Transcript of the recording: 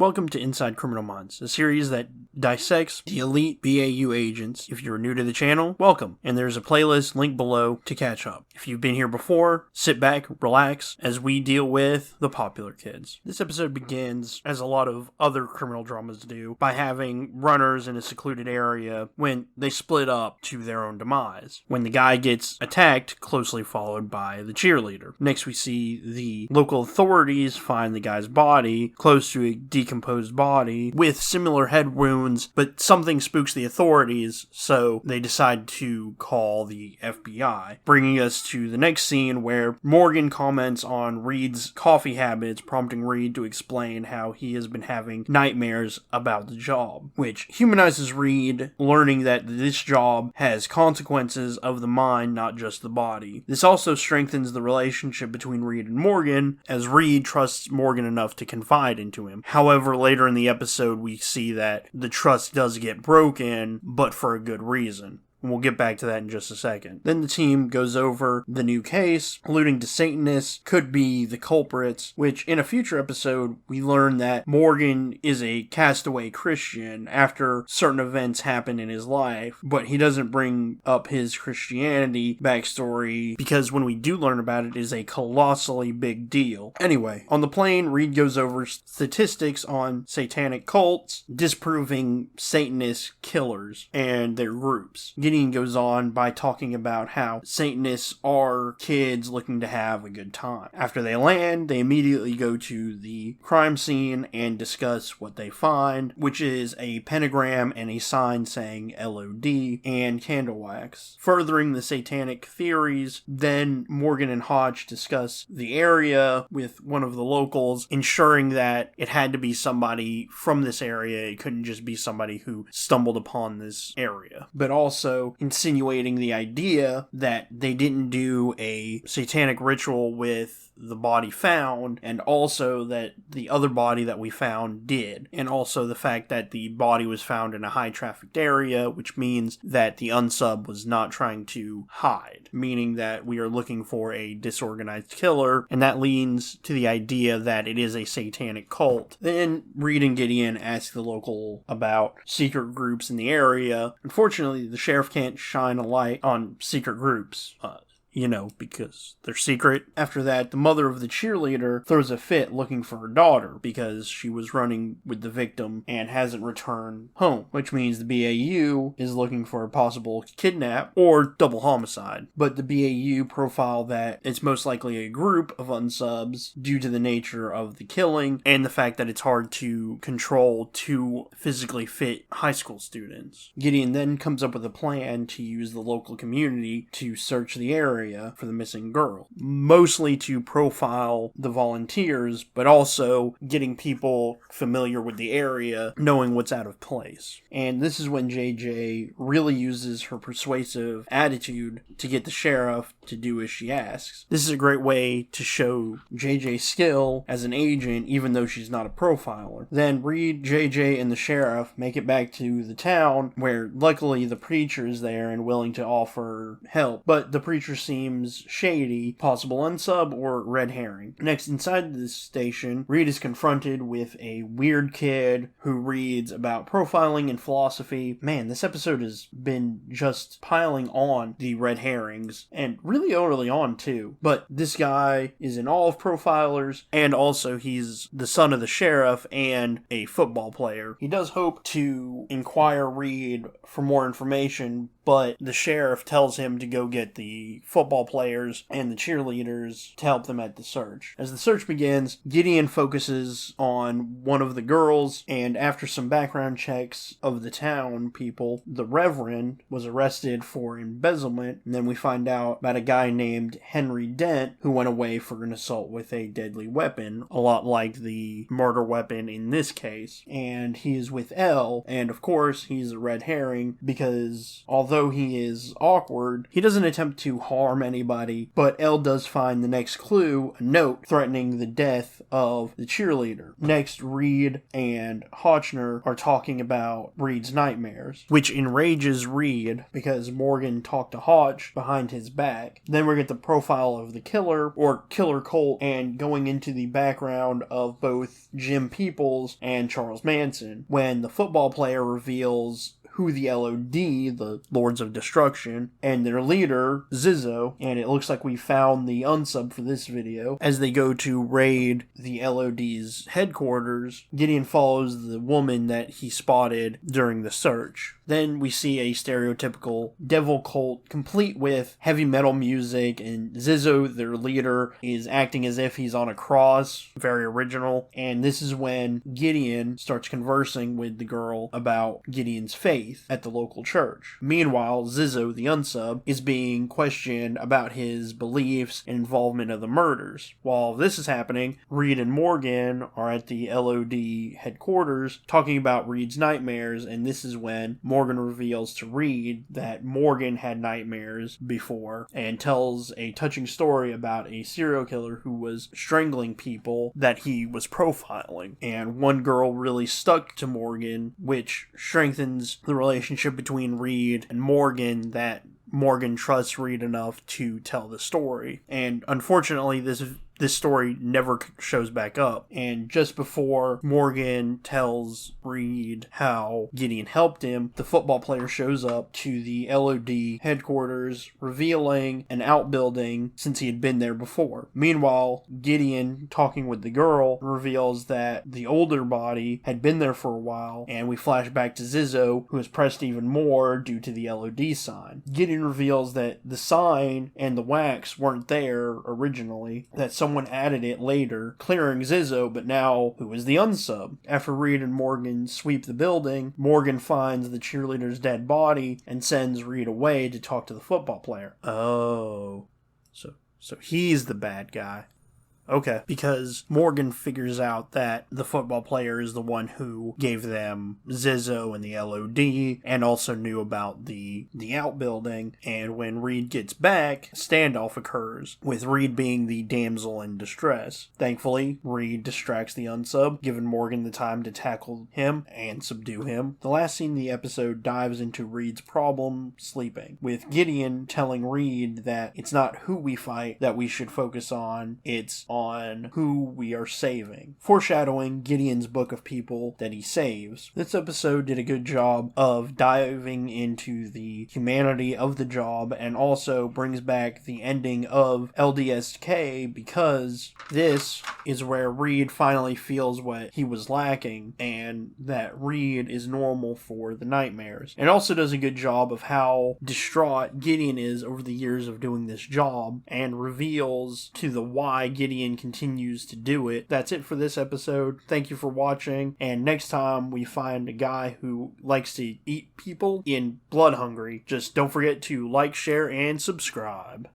Welcome to Inside Criminal Minds, a series that dissects the elite BAU agents. If you're new to the channel, welcome, and there's a playlist linked below to catch up. If you've been here before, sit back, relax, as we deal with the popular kids. This episode begins, as a lot of other criminal dramas do, by having runners in a secluded area when they split up to their own demise. When the guy gets attacked, closely followed by the cheerleader. Next we see the local authorities find the guy's body close to a decomposed body with similar head wounds, but something spooks the authorities, so they decide to call the FBI, bringing us to the next scene where Morgan comments on Reed's coffee habits, prompting Reed to explain how he has been having nightmares about the job, which humanizes Reed, learning that this job has consequences of the mind, not just the body. This also strengthens the relationship between Reed and Morgan, as Reed trusts Morgan enough to confide into him. However, later in the episode, we see that the trust does get broken, but for a good reason. We'll get back to that in just a second. Then the team goes over the new case, alluding to Satanists could be the culprits, which in a future episode, we learn that Morgan is a castaway Christian after certain events happen in his life, but he doesn't bring up his Christianity backstory because when we do learn about it, it is a colossally big deal. Anyway, on the plane, Reed goes over statistics on satanic cults, disproving Satanist killers and their groups. Gideon goes on by talking about how Satanists are kids looking to have a good time. After they land, they immediately go to the crime scene and discuss what they find, which is a pentagram and a sign saying LOD and candle wax. Furthering the satanic theories, then Morgan and Hodge discuss the area with one of the locals, ensuring that it had to be somebody from this area. It couldn't just be somebody who stumbled upon this area. But also insinuating the idea that they didn't do a satanic ritual with the body found, and also that the other body that we found did, and also the fact that the body was found in a high trafficked area, which means that the unsub was not trying to hide, meaning that we are looking for a disorganized killer, and that leans to the idea that it is a satanic cult. Then Reed and Gideon ask the local about secret groups in the area. Unfortunately, the sheriff can't shine a light on secret groups, because they're secret. After that, the mother of the cheerleader throws a fit looking for her daughter because she was running with the victim and hasn't returned home, which means the BAU is looking for a possible kidnap or double homicide. But the BAU profile that it's most likely a group of unsubs due to the nature of the killing and the fact that it's hard to control two physically fit high school students. Gideon then comes up with a plan to use the local community to search the area for the missing girl, mostly to profile the volunteers, but also getting people familiar with the area, knowing what's out of place. And this is when JJ really uses her persuasive attitude to get the sheriff to do as she asks. This is a great way to show JJ's skill as an agent, even though she's not a profiler. Then Reed, JJ, and the sheriff make it back to the town, where luckily the preacher is there and willing to offer help, but the preacher seems shady, possible unsub or red herring. Next, inside the station, Reed is confronted with a weird kid who reads about profiling and philosophy. Man, this episode has been just piling on the red herrings, and really early on too. But this guy is in awe of profilers, and also he's the son of the sheriff and a football player. He does hope to inquire Reed for more information, but the sheriff tells him to go get the football players and the cheerleaders to help them at the search. As the search begins, Gideon focuses on one of the girls, and after some background checks of the town people, the Reverend was arrested for embezzlement, and then we find out about a guy named Henry Dent who went away for an assault with a deadly weapon, a lot like the murder weapon in this case, and he is with Elle, and of course he's a red herring because although although he is awkward, he doesn't attempt to harm anybody, but Elle does find the next clue, a note threatening the death of the cheerleader. Next, Reed and Hotchner are talking about Reed's nightmares, which enrages Reed because Morgan talked to Hotch behind his back. Then we get the profile of the killer, or Killer Colt, and going into the background of both Jim Peoples and Charles Manson, when the football player reveals who the LOD, the Lords of Destruction, and their leader, Zizzo, and it looks like we found the unsub for this video. As they go to raid the LOD's headquarters, Gideon follows the woman that he spotted during the search. Then we see a stereotypical devil cult, complete with heavy metal music, and Zizzo, their leader, is acting as if he's on a cross. Very original. And this is when Gideon starts conversing with the girl about Gideon's faith at the local church. Meanwhile, Zizzo, the unsub, is being questioned about his beliefs and involvement of the murders. While this is happening, Reed and Morgan are at the LOD headquarters talking about Reed's nightmares, and this is when Morgan reveals to Reed that Morgan had nightmares before and tells a touching story about a serial killer who was strangling people that he was profiling. And one girl really stuck to Morgan, which strengthens the relationship between Reed and Morgan, that Morgan trusts Reed enough to tell the story. And unfortunately, this story never shows back up. And just before Morgan tells Reed how Gideon helped him, the football player shows up to the LOD headquarters, revealing an outbuilding since he had been there before. Meanwhile, Gideon, talking with the girl, reveals that the older body had been there for a while, and we flash back to Zizzo, who is pressed even more due to the LOD sign. Gideon reveals that the sign and the wax weren't there originally, that someone added it later, clearing Zizzo, but now who is the unsub? After Reed and Morgan sweep the building, Morgan finds the cheerleader's dead body and sends Reed away to talk to the football player. Oh, so he's the bad guy. Okay, because Morgan figures out that the football player is the one who gave them Zizzo and the LOD, and also knew about the outbuilding, and when Reed gets back, a standoff occurs, with Reed being the damsel in distress. Thankfully, Reed distracts the unsub, giving Morgan the time to tackle him and subdue him. The last scene of the episode dives into Reed's problem sleeping, with Gideon telling Reed that it's not who we fight that we should focus on, it's on who we are saving, foreshadowing Gideon's book of people that he saves. This episode did a good job of diving into the humanity of the job, and also brings back the ending of LDSK, because this is where Reed finally feels what he was lacking, and that Reed is normal for the nightmares. It also does a good job of how distraught Gideon is over the years of doing this job, and reveals to the why Gideon continues to do it. That's it for this episode. Thank you for watching, and next time we find a guy who likes to eat people in Blood Hungry, just don't forget to like, share, and subscribe.